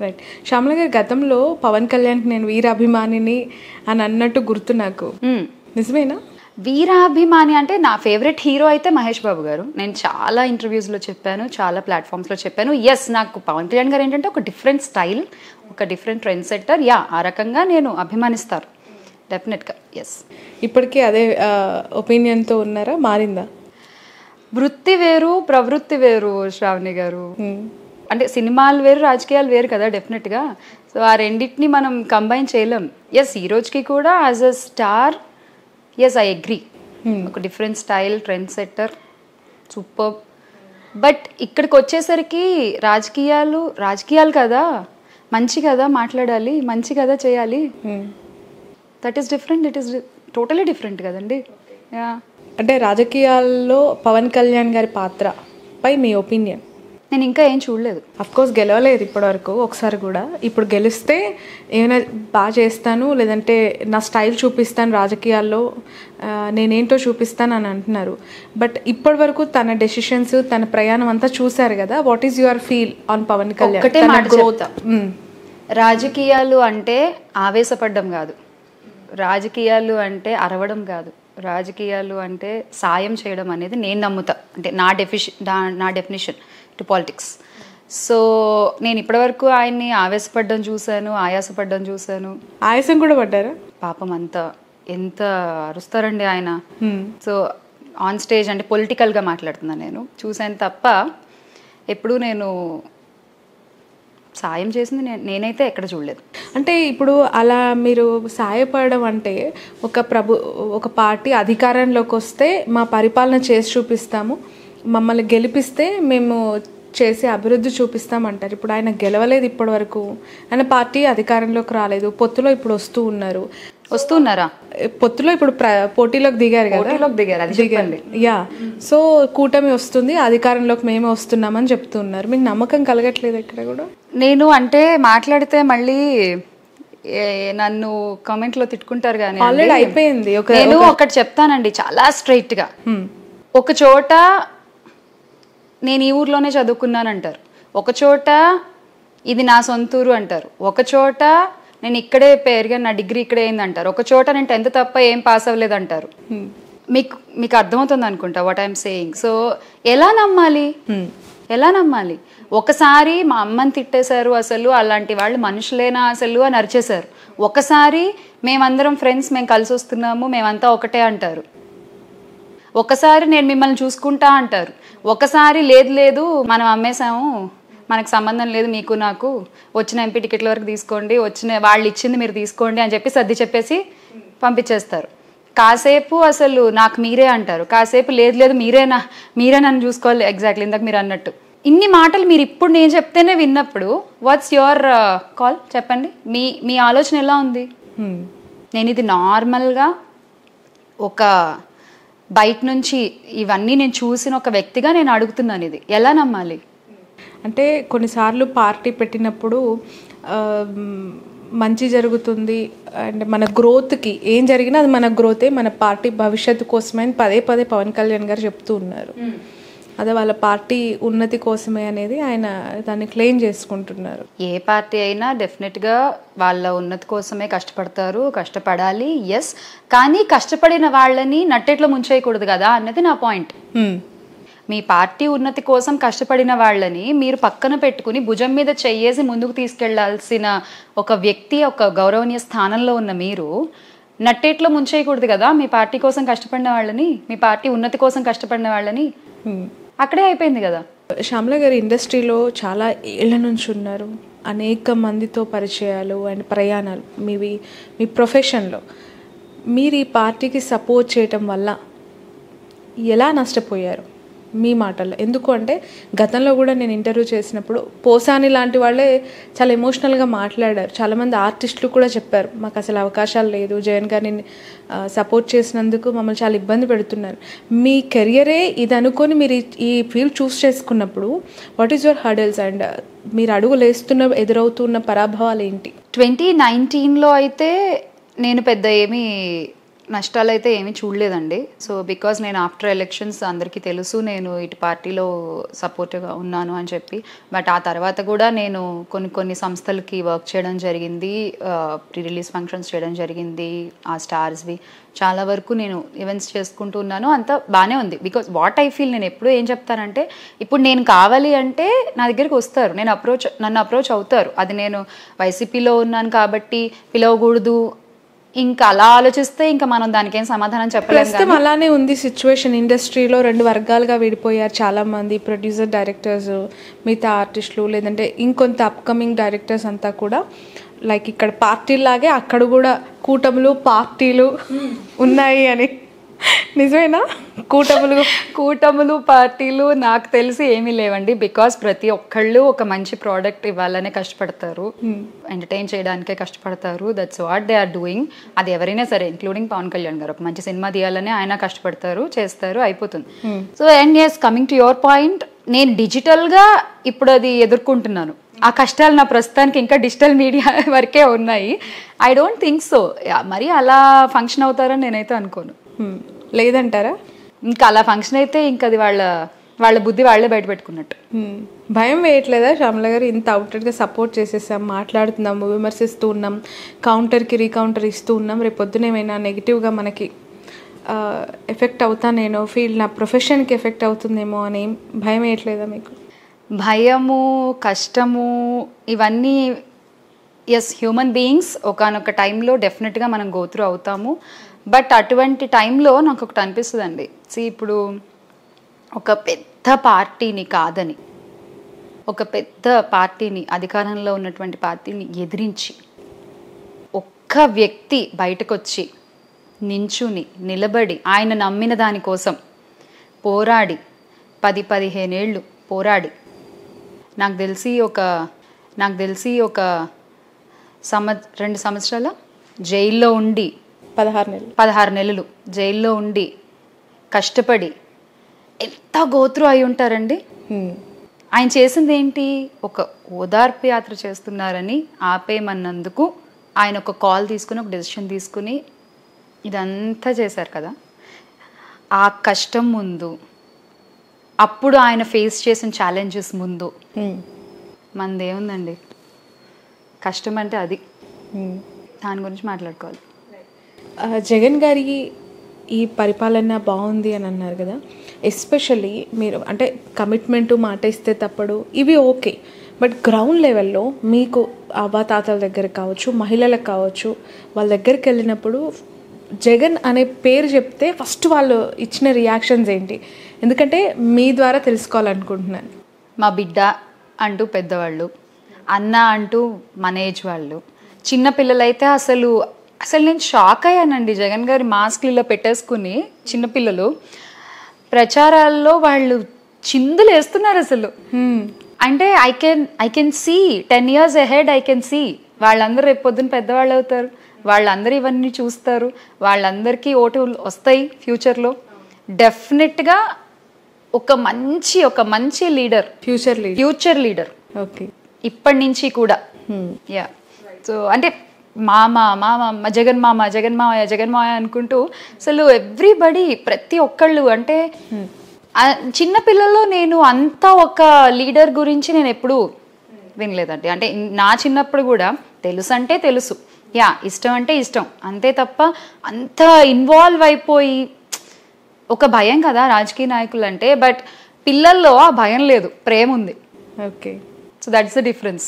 Right. Shyamala గారి గతంలో పవన్ కళ్యాణ్కి నేను వీరాభిమానిని అని అన్నట్టు గుర్తు నాకు. నిజమేనా? వీరాభిమాని అంటే నా ఫేవరెట్ హీరో అయితే మహేష్ బాబు గారు. నేను చాలా ఇంటర్వ్యూస్లో చెప్పాను, చాలా ప్లాట్ఫామ్స్లో చెప్పాను. ఎస్, నాకు పవన్ కళ్యాణ్ గారు ఏంటంటే ఒక డిఫరెంట్ స్టైల్, ఒక డిఫరెంట్ ట్రెండ్ సెట్టర్. ఆ రకంగా నేను అభిమానిస్తారు డెఫినెట్గా. ఎస్. ఇప్పటికీ అదే ఒపీనియన్తో ఉన్నారా? మారిందా? వృత్తి వేరు, ప్రవృత్తి వేరు శ్రావణి గారు. అంటే సినిమాలు వేరు, రాజకీయాలు వేరు కదా డెఫినెట్గా. సో ఆ రెండింటిని మనం కంబైన్ చేయలేం. ఎస్, ఈ రోజుకి కూడా as a star yes I agree. ఒక different style, trendsetter, super. But ఇక్కడికి వచ్చేసరికి రాజకీయాలు కదా, మంచి కదా మాట్లాడాలి, మంచి కదా చేయాలి. That is different. It is totally different కదండి. అంటే రాజకీయాల్లో పవన్ కళ్యాణ్ గారి పాత్రపై మీ ఒపీనియన్? నేను ఇంకా ఏం చూడలేదు. అఫ్కోర్స్ గెలవలేదు ఇప్పటివరకు ఒకసారి కూడా. ఇప్పుడు గెలిస్తే ఏమైనా బాగా చేస్తాను, లేదంటే నా స్టైల్ చూపిస్తాను, రాజకీయాల్లో నేనేంటో చూపిస్తాను అని అంటున్నారు. బట్ ఇప్పటి వరకు తన డెసిషన్స్, తన ప్రయాణం అంతా చూశారు కదా. What is your feel on Pawan Kalyan? ఒకటే మాట చెప్తా, రాజకీయాలు అంటే ఆవేశపడ్డం కాదు, రాజకీయాలు అంటే అరవడం కాదు, రాజకీయాలు అంటే సాయం చేయడం అనేది నేను నమ్ముతా. అంటే నా డెఫినిషన్ టు పాలిటిక్స్. సో నేను ఇప్పటివరకు ఆయన్ని ఆవేశపడ్డం చూశాను, ఆయాసపడ్డం చూశాను. ఆయాసం కూడా పడ్డారా? పాపం అంతా ఎంత అరుస్తారండి ఆయన. సో ఆన్ స్టేజ్ అంటే పొలిటికల్గా మాట్లాడుతున్నాను నేను, చూశాను తప్ప ఎప్పుడు నేను సాయం చేసింది నేనైతే ఎక్కడ చూడలేదు. అంటే ఇప్పుడు అలా మీరు సాయపడడం అంటే ఒక పార్టీ అధికారంలోకి వస్తే మా పరిపాలన చేసి చూపిస్తాము, మమ్మల్ని గెలిపిస్తే మేము చేసి అభివృద్ధి చూపిస్తామంటారు. ఇప్పుడు ఆయన గెలవలేదు ఇప్పటి వరకు, ఆయన పార్టీ అధికారంలోకి రాలేదు, పొత్తులో ఇప్పుడు వస్తున్నారా? పొత్తులో ఇప్పుడు పోటీలోకి దిగారు కదా. యా, సో కూటమి వస్తుంది, అధికారంలోకి మేమే వస్తున్నామని చెప్తున్నారు. మీకు నమ్మకం కలగట్లేదు ఎక్కడ కూడా? నేను అంటే మాట్లాడితే మళ్ళీ నన్ను కామెంట్లో తిట్టుకుంటారు కానీ ఆల్రెడీ అయిపోయింది. నేను ఒకటి చెప్తానండి చాలా స్ట్రైట్ గా. ఒక చోట నేను ఈ ఊర్లోనే చదువుకున్నాను అంటారు, ఒక చోట ఇది నా సొంతూరు అంటారు, ఒక చోట నేను ఇక్కడే పెరిగాను, నా డిగ్రీ ఇక్కడే అయింది అంటారు, ఒక చోట నేను 10th తప్ప ఏం పాస్ అవ్వలేదు అంటారు. మీకు అర్థమవుతుంది అనుకుంటా వాట్ ఐఎమ్ సేయింగ్. సో ఎలా నమ్మాలి? ఒకసారి మా అమ్మని తిట్టేశారు, అసలు అలాంటి వాళ్ళు మనుషులేనా అసలు అని అరిచేశారు. ఒకసారి మేమందరం ఫ్రెండ్స్, మేము కలిసి వస్తున్నాము, మేమంతా ఒకటే అంటారు. ఒకసారి నేను మిమ్మల్ని చూసుకుంటా అంటారు. ఒకసారి లేదు మనం అమ్మేశాము, మనకు సంబంధం లేదు మీకు నాకు, వచ్చిన ఎంపీ టికెట్ల వరకు తీసుకోండి, వచ్చిన వాళ్ళు ఇచ్చింది మీరు తీసుకోండి అని చెప్పి సర్ది చెప్పేసి పంపించేస్తారు. కాసేపు అసలు నాకు మీరే అంటారు, కాసేపు లేదు మీరే నన్ను చూసుకోవాలి. ఎగ్జాక్ట్లీ ఇందాక మీరు అన్నట్టు ఇన్ని మాటలు మీరు ఇప్పుడు నేను చెప్తేనే విన్నప్పుడు వాట్స్ యువర్ కాల్? చెప్పండి, మీ ఆలోచన ఎలా ఉంది? నేను ఇది నార్మల్గా ఒక బయట నుంచి ఇవన్నీ నేను చూసిన ఒక వ్యక్తిగా నేను అడుగుతున్నాను, ఇది ఎలా నమ్మాలి? అంటే కొన్నిసార్లు పార్టీ పెట్టినప్పుడు మంచి జరుగుతుంది అండ్ మన గ్రోత్కి ఏం జరిగినా అది మన గ్రోతే, మన పార్టీ భవిష్యత్తు కోసమే అని పదే పవన్ కళ్యాణ్ గారు చెప్తూ ఉన్నారు. అదే వాళ్ళ పార్టీ ఉన్నతి కోసమే అనేది ఆయన దాన్ని క్లెయిమ్ చేసుకుంటున్నారు. ఏ పార్టీ అయినా డెఫినెట్గా వాళ్ళ ఉన్నతి కోసమే కష్టపడతారు, కష్టపడాలి. ఎస్, కానీ కష్టపడిన వాళ్ళని నట్టేట్లో ముంచేయకూడదు కదా అన్నది నా పాయింట్. మీ పార్టీ ఉన్నతి కోసం కష్టపడిన వాళ్ళని మీరు పక్కన పెట్టుకుని భుజం మీద చెయ్యేసి ముందుకు తీసుకెళ్లాల్సిన ఒక వ్యక్తి, ఒక గౌరవనీయ స్థానంలో ఉన్న మీరు నట్టేట్లో ముంచేయకూడదు కదా మీ పార్టీ కోసం కష్టపడిన వాళ్ళని, మీ పార్టీ ఉన్నతి కోసం కష్టపడిన వాళ్ళని. అక్కడే అయిపోయింది కదా. శ్యామల గారి ఇండస్ట్రీలో చాలా ఏళ్ల నుంచి ఉన్నారు, అనేక మందితో పరిచయాలు అండ్ ప్రయాణాలు మీ ప్రొఫెషన్లో. మీరు ఈ పార్టీకి సపోర్ట్ చేయటం వల్ల ఎలా నష్టపోయారు మీ మాటల్లో? ఎందుకు అంటే గతంలో కూడా నేను ఇంటర్వ్యూ చేసినప్పుడు పోసాని లాంటి వాళ్ళే చాలా ఎమోషనల్గా మాట్లాడారు. చాలామంది ఆర్టిస్టులు కూడా చెప్పారు మాకు అసలు అవకాశాలు లేదు, జగన్ గారిని సపోర్ట్ చేసినందుకు మమ్మల్ని చాలా ఇబ్బంది పెడుతున్నారు. మీ కెరియరే ఇది అనుకొని మీరు ఈ ఫీల్డ్ చూస్ చేసుకున్నప్పుడు what is your hurdles and మీరు అడుగులేస్తున్న ఎదురవుతున్న పరాభవాలు ఏంటి? 2019లో అయితే నేను పెద్ద ఏమీ నష్టాలు అయితే ఏమీ చూడలేదండి. సో బికాజ్ నేను ఆఫ్టర్ ఎలక్షన్స్ అందరికీ తెలుసు నేను ఇటు పార్టీలో సపోర్ట్గా ఉన్నాను అని చెప్పి. బట్ ఆ తర్వాత కూడా నేను కొన్ని సంస్థలకి వర్క్ చేయడం జరిగింది, ప్రీ రిలీజ్ ఫంక్షన్స్ చేయడం జరిగింది, ఆ స్టార్స్వి చాలా వరకు నేను ఈవెంట్స్ చేసుకుంటూ ఉన్నాను. అంతా బాగానే ఉంది. బికాజ్ వాట్ ఐ ఫీల్, నేను ఎప్పుడూ ఏం చెప్తానంటే ఇప్పుడు నేను కావాలి అంటే నా దగ్గరికి వస్తారు, నన్ను అప్రోచ్ అవుతారు. అది నేను వైసీపీలో ఉన్నాను కాబట్టి పిలవకూడదు, ఇంకా అలా ఆలోచిస్తే ఇంకా మనం దానికి ఏం సమాధానం చెప్పలేము. ప్రస్తుతం అలానే ఉంది సిచ్యువేషన్. ఇండస్ట్రీలో 2 వర్గాలుగా విడిపోయారు చాలామంది, ప్రొడ్యూసర్, డైరెక్టర్స్, మిగతా ఆర్టిస్టులు, లేదంటే ఇంకొంత అప్కమింగ్ డైరెక్టర్స్ అంతా కూడా లైక్ ఇక్కడ పార్టీలాగే అక్కడ కూడా కూటములు పార్టీలు ఉన్నాయి అని. నిజమేనా? కూటములు పార్టీలు నాకు తెలిసి ఏమీ లేవండి. బికాస్ ప్రతి ఒక్కళ్ళు ఒక మంచి ప్రోడక్ట్ ఇవ్వాలనే కష్టపడతారు, ఎంటర్టైన్ చేయడానికే కష్టపడతారు. That's what they are doing. అది ఎవరైనా సరే, ఇంక్లూడింగ్ పవన్ కళ్యాణ్ గారు, ఒక మంచి సినిమా తీయాలని ఆయన కష్టపడతారు, చేస్తారు, అయిపోతుంది. So and yes, coming to your point, నేను డిజిటల్గా ఇప్పుడు అది ఎదుర్కొంటున్నాను. ఆ కష్టాలు నా ప్రస్తుతానికి ఇంకా డిజిటల్ మీడియా వరకే ఉన్నాయి. ఐ డోంట్ థింక్ సో మరి అలా ఫంక్షన్ అవుతారని నేనైతే అనుకోను. లేదంటారా? ఇంకా అలా ఫంక్షన్ అయితే ఇంకా అది వాళ్ళ బుద్ధి వాళ్ళే బయట పెట్టుకున్నట్టు. భయం వేయట్లేదా శ్యామల గారు? ఇంత అవుట్లెట్గా సపోర్ట్ చేసేసాం, మాట్లాడుతున్నాము, విమర్శిస్తూ ఉన్నాం, కౌంటర్కి రీకౌంటర్ ఇస్తూ ఉన్నాం, రేపు పొద్దున ఏమైనా నెగిటివ్గా మనకి ఎఫెక్ట్ అవుతానేమో, నా ప్రొఫెషన్కి ఎఫెక్ట్ అవుతుందేమో అని భయం వేయట్లేదా మీకు? భయము, కష్టము, ఇవన్నీ ఎస్, హ్యూమన్ బీయింగ్స్ ఒకనొక టైంలో డెఫినెట్గా మనం గోత్రూ అవుతాము. బట్ అటువంటి టైంలో నాకు ఒకటి అనిపిస్తుందండి, ఇప్పుడు ఒక పెద్ద పార్టీని కాదని, ఒక పెద్ద పార్టీని, అధికారంలో ఉన్నటువంటి పార్టీని ఎదిరించి ఒక్క వ్యక్తి బయటకు వచ్చి నించుని నిలబడి ఆయన నమ్మిన దానికోసం పోరాడి 10-15 ఏళ్ళు పోరాడి నాకు తెలిసి ఒక 2 సంవత్సరాల జైల్లో ఉండి 16 నెలలు జైల్లో ఉండి కష్టపడి ఎంత గోత్రు అయి ఉంటారండి. ఆయన చేసింది ఏంటి? ఒక ఓదార్పు యాత్ర చేస్తున్నారని ఆపేయమన్నందుకు ఆయన ఒక కాల్ తీసుకుని, ఒక డెసిషన్ తీసుకుని ఇదంతా చేశారు కదా. ఆ కష్టం ముందు, అప్పుడు ఆయన ఫేస్ చేసిన ఛాలెంజెస్ ముందు మనదేముందండి? కష్టం అంటే అది, దాని గురించి మాట్లాడుకోవాలి. జగన్ గారి ఈ పరిపాలన బాగుంది అని అన్నారు కదా, ఎస్పెషల్లీ మీరు అంటే కమిట్మెంటు, మాట ఇస్తే తప్పడు, ఇవి ఓకే. బట్ గ్రౌండ్ లెవెల్లో మీకు అవ్వాతాతల దగ్గర కావచ్చు, మహిళలకు కావచ్చు, వాళ్ళ దగ్గరికి వెళ్ళినప్పుడు జగన్ అనే పేరు చెప్తే ఫస్ట్ వాళ్ళు ఇచ్చిన రియాక్షన్స్ ఏంటి? ఎందుకంటే మీ ద్వారా తెలుసుకోవాలనుకుంటున్నాను. మా బిడ్డ అంటూ పెద్దవాళ్ళు, అన్న అంటూ మన ఏజ్ వాళ్ళు, చిన్నపిల్లలైతే అసలు నేను షాక్ అయ్యానండి. జగన్ గారి మాస్క్లు ఇలా పెట్టేసుకుని చిన్నపిల్లలు ప్రచారాల్లో వాళ్ళు చిందులు వేస్తున్నారు అసలు. అంటే I can see 10 years ahead, I can see వాళ్ళందరూ రేపు పొద్దున్న పెద్దవాళ్ళు అవుతారు, వాళ్ళందరూ ఇవన్నీ చూస్తారు, వాళ్ళందరికీ ఓటు వస్తాయి ఫ్యూచర్లో. డెఫినెట్గా ఒక మంచి లీడర్, ఫ్యూచర్ లీడర్ ఓకే, ఇప్పటి నుంచి కూడా. యా, సో అంటే జగన్ మామయ్య అనుకుంటూ అసలు ఎవ్రీబడి, ప్రతి ఒక్కళ్ళు, అంటే చిన్నపిల్లల్లో నేను అంత ఒక లీడర్ గురించి నేను ఎప్పుడూ వినలేదండి. అంటే నా చిన్నప్పుడు కూడా తెలుసు అంటే తెలుసు, ఇష్టం అంటే ఇష్టం, అంతే తప్ప అంత ఇన్వాల్వ్ అయిపోయి, ఒక భయం కదా రాజకీయ నాయకులు అంటే, బట్ పిల్లల్లో ఆ భయం లేదు, ప్రేమ ఉంది. Okay, so that's the difference.